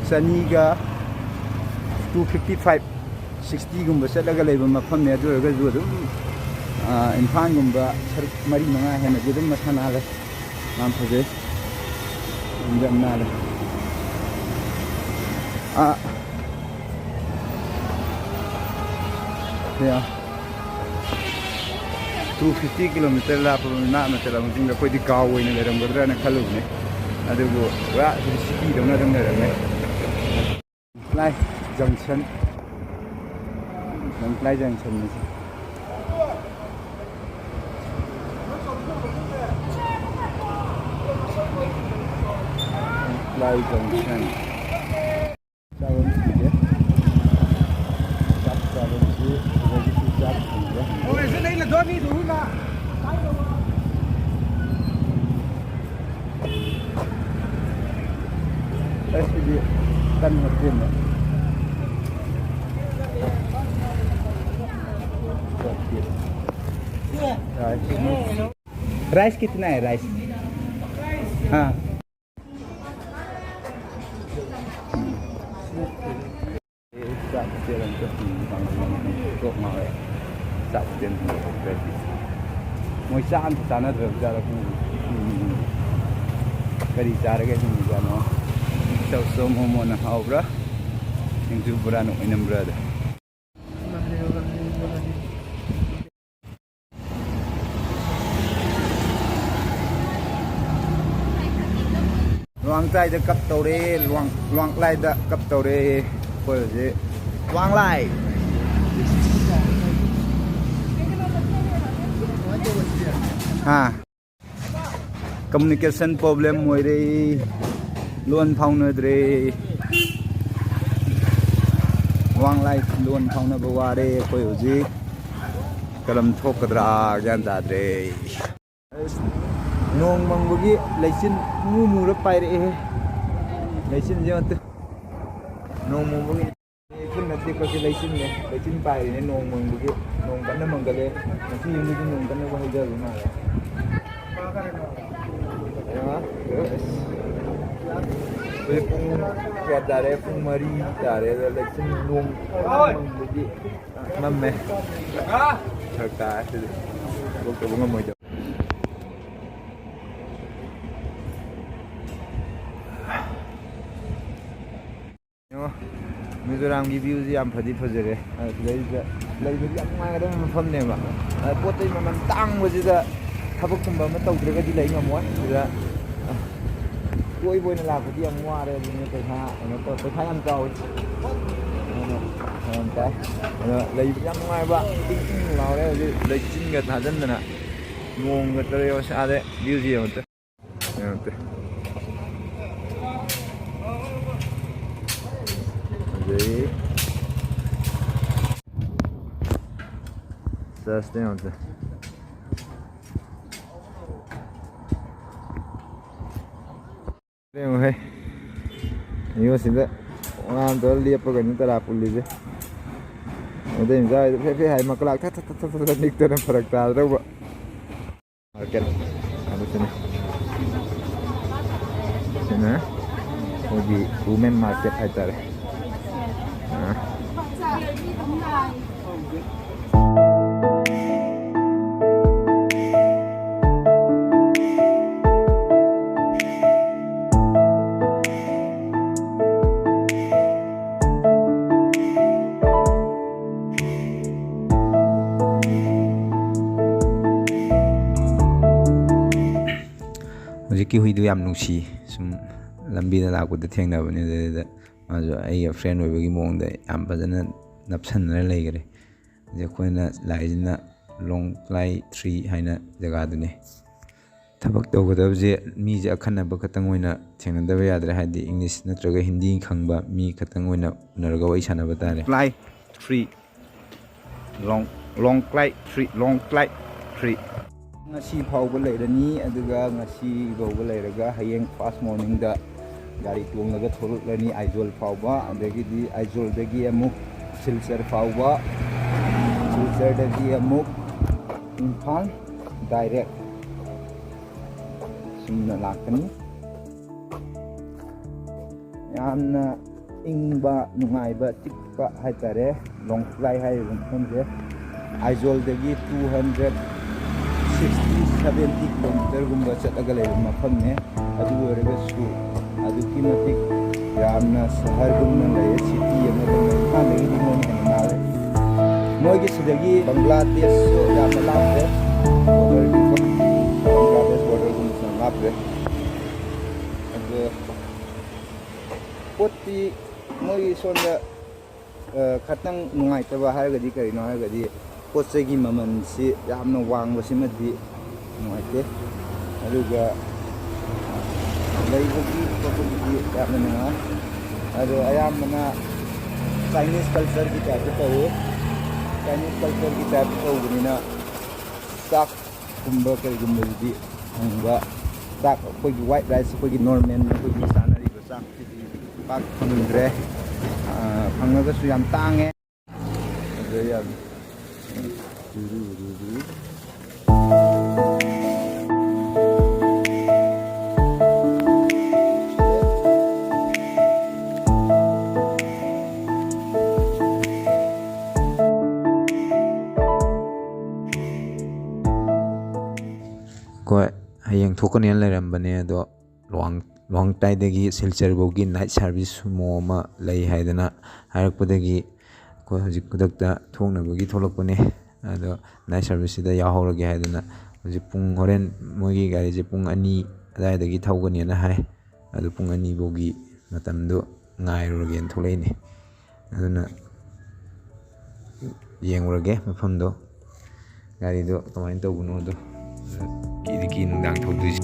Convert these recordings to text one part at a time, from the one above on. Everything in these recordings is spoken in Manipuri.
Saniga 255 60 gumba chalaga leba mafam ne adoraga ju adum infan gumba saruk mari manga hena ju adum masana le nam phaje jamna le yeah 250 kilometer la pa na ma tela mung da koi di gaw oina le ram gadra na khalu ne adugo wa city dona dam ne ram ne Lawngtlai junction Lawngtlai junction ni Lawngtlai junction Sawan sidi sawan sidi lagi sejak ya oh ese nahi la doni dulu na sidi kan hotel na rice कितना है राइस हाँ मोई चान चाना ज़्यादा करी चारगे जानो so momo na haubra yung jubra no inambra da Lawngtlai da kap tore Lawngtlai da kap tore ko je Lawngtlai ha communication problem moi re Luan faunadre Lawngtlai luan fauna baware koi uji kalam thokadra gyan dadre nong mangbugi laisin mu ra pai re laisin jot nong mangbugi kun na te ko laisin ne laisin pai ne nong mangbugi nong kan na mangale nasi yuni nong kan na bahija ma ya pung kaya dare pung mari dare laisin nong mangbugi mamme thagtpa ko ko ngam mo Mizoram ki view ji am phadi phajare lai bi am ma ga mafam ne ba pot tai man tang ba ji da thabak kum ba ma tawdra di lai ngamwa da koi boina la ko di am wa re ni tai tha no ko tai tha am kaw no ta lai bi am ma ba ting ting lao re ji lai chin ga tha jan na ngong ga tare yo sa de view ji yo ta Stay on the hey you see that one to liep pa ganyan tara puli je ode ja fe hai makla tha nik to na farak ta ra ba market abu sini hobi women market hai tare Ki huidu yam nungsi sum lambi na laku da thengnabani da majo ai friend oibagi mongda yam fajana napsanna leigare je koina laijina Lawngtlai 3 haina jaga dune thabak tawgadabje mi je akhanna ba khatang oina thengnadaba yadre hadi english natraga hindi khangba mi khatang oina unarga wai sanaba tare Lawngtlai 3 Lawngtlai 3 ngasi phauba leirani aduga ngasi bauba leiraga hayeng fast morning da gari tuanglaga tholuklani aizol phauba adagidi aizol dagi amuk silchar phauba silchar dagi amuk imphal direct sumna lakani yamna ingba nungaiba tikpa haitare Lawngtlai haiba mafamse Aizawoldagi 260-70 kilometer gumba chalaga laiba mafamne adu oiragasu aduki matik yamna sahar gumna laye city amada imphaldagi dimon hena nale moigi sidagi Bangladesh so yamna lapre border gi Bangladesh border gumna lapre adu poti moigi sonda khatang nungaitaba haragadi karino haragadi potsegi maman si yamna wangbasimadi nuaite aduga laibagi populi yamna nunga adu ayamna Chinese culture ki type tawe Chinese culture ki type tawgunina sak kumba kalgumba di hangba sak kogi white rice kogi normal kogi sanari ba sak pak phangdre phangga su yam tange adu yam ko hayeng thokani lairambane do Lawngtlai dagi Silchar bogi night service mo ma lei heidana harakpadagi ko hojik kudakta thongnabagi tholakpane ado night service da yahourage heidana hojik pung horen mogi gari je pung 2 adaidagi thawgani na hai ado pung 2 bogi matamdo ngairurage tholaini aduna yengrage mafamdo gari do kamain tawbuno do ki nungdang thawdui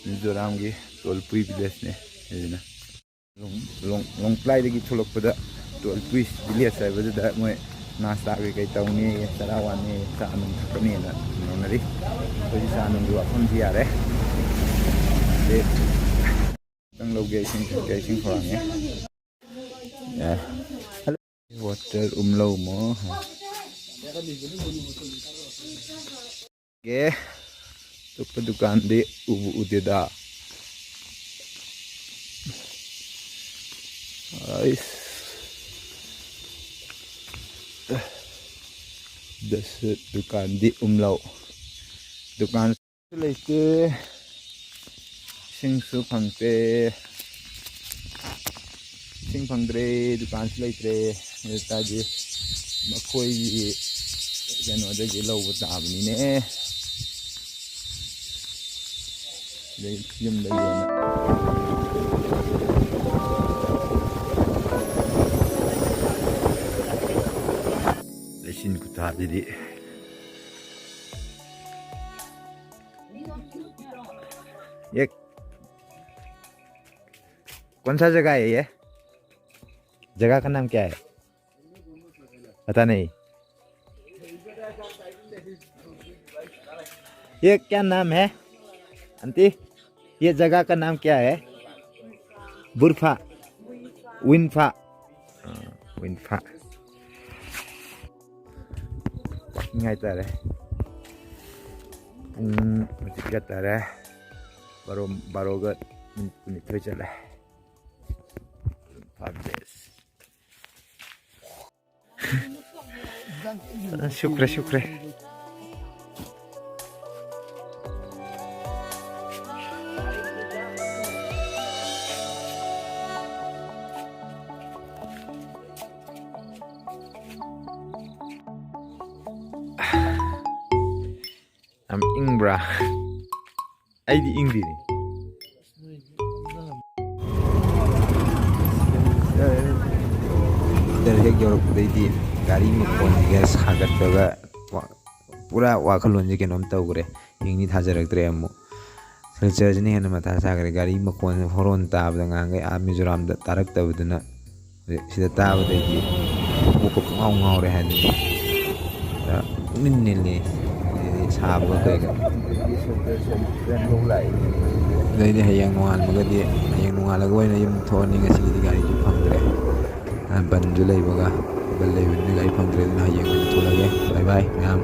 Mizoram gi Tolpui village ne edina Lawngtlai dagi tholokpada Tolpui village haibada da moi nasta ge kai tawni sarawani sa anung thakani na nonari hoji sa anung du afam ji are de tang loge sing khorange ya water umlau mo ge to dukan de ubu udeda ais das dukan di umlau dukan leite sing su phangte sing phangdre dukan leite ta ji makhoi gano da gi lau tabni ne yum da yana Echin kuta jadi ये कौन सा जगह है ये जगह का नाम क्या है पता नहीं ये क्या नाम है आंटी ये जगह का नाम क्या है बुरफा विनफा विनफा ngay tare masih tare baru gat menit terjala habis syukre ꯌꯥꯝ ꯏꯪꯕ꯭ꯔꯥ? ꯑꯩꯗꯤ ꯏꯪꯗꯤꯅꯦ. ꯁꯤꯗ ꯍꯦꯛ ꯌꯧꯔꯛꯄꯗꯩꯗꯤ ꯒꯥꯔꯤ ꯃꯈꯣꯟꯁꯤꯒ ꯁꯥꯒꯠꯄꯒ ꯄꯨꯔꯥ ꯋꯥꯈꯜꯂꯣꯟꯁꯦ ꯀꯩꯅꯣꯝ ꯇꯧꯈ꯭ꯔꯦ. ꯍꯤꯡꯗꯤ ꯊꯥꯖꯔꯛꯇ꯭ꯔꯦ ꯑꯃꯨꯛ. ꯁꯤꯜꯆꯔꯁꯤꯅ ꯍꯦꯟꯅ ꯃꯊꯥ ꯁꯥꯈ꯭ꯔꯦ. ꯒꯥꯔꯤ ꯃꯈꯣꯟ ꯍꯣꯔꯣꯟ ꯇꯥꯕꯗ ꯉꯥꯡꯈꯩ ꯃꯤꯖꯣꯔꯥꯝꯗ ꯇꯥꯔꯛꯇꯕꯗꯨꯅ ꯁꯤꯗ ꯇꯥꯕꯗꯩꯗꯤ ꯀꯣꯛꯀ ꯄꯨꯡꯉꯥꯎ ꯉꯥꯎꯔꯦ ꯍꯥꯏꯗꯨꯅꯤ. ꯄꯨꯡꯅꯤꯟ ꯅꯤꯜꯂꯤ. ꯁꯤꯗꯤ ꯁꯥꯕꯒ ꯀꯩꯒ. ꯑꯗꯩꯗꯤ ꯍꯌꯦꯡ ꯅꯣꯡꯉꯥꯜꯂꯒ ꯑꯣꯏꯅ ꯌꯨꯝ ꯊꯣꯛꯑꯅꯤ. ꯉꯁꯤꯒꯤꯗꯤ ꯒꯥꯔꯤꯁꯨ ꯐꯪꯗ꯭ꯔꯦ. ꯕꯟꯁꯨ ꯂꯩꯕꯒ. ꯕꯟ ꯂꯩꯕꯅꯤꯅ ꯒꯥꯔꯤ ꯐꯪꯗ꯭ꯔꯦ. ꯑꯗꯨꯅ ꯍꯌꯦꯡ ꯑꯣꯏꯅ ꯊꯣꯛꯂꯒꯦ. ꯕꯥꯏ ꯕꯥꯏ ꯃꯌꯥꯝ.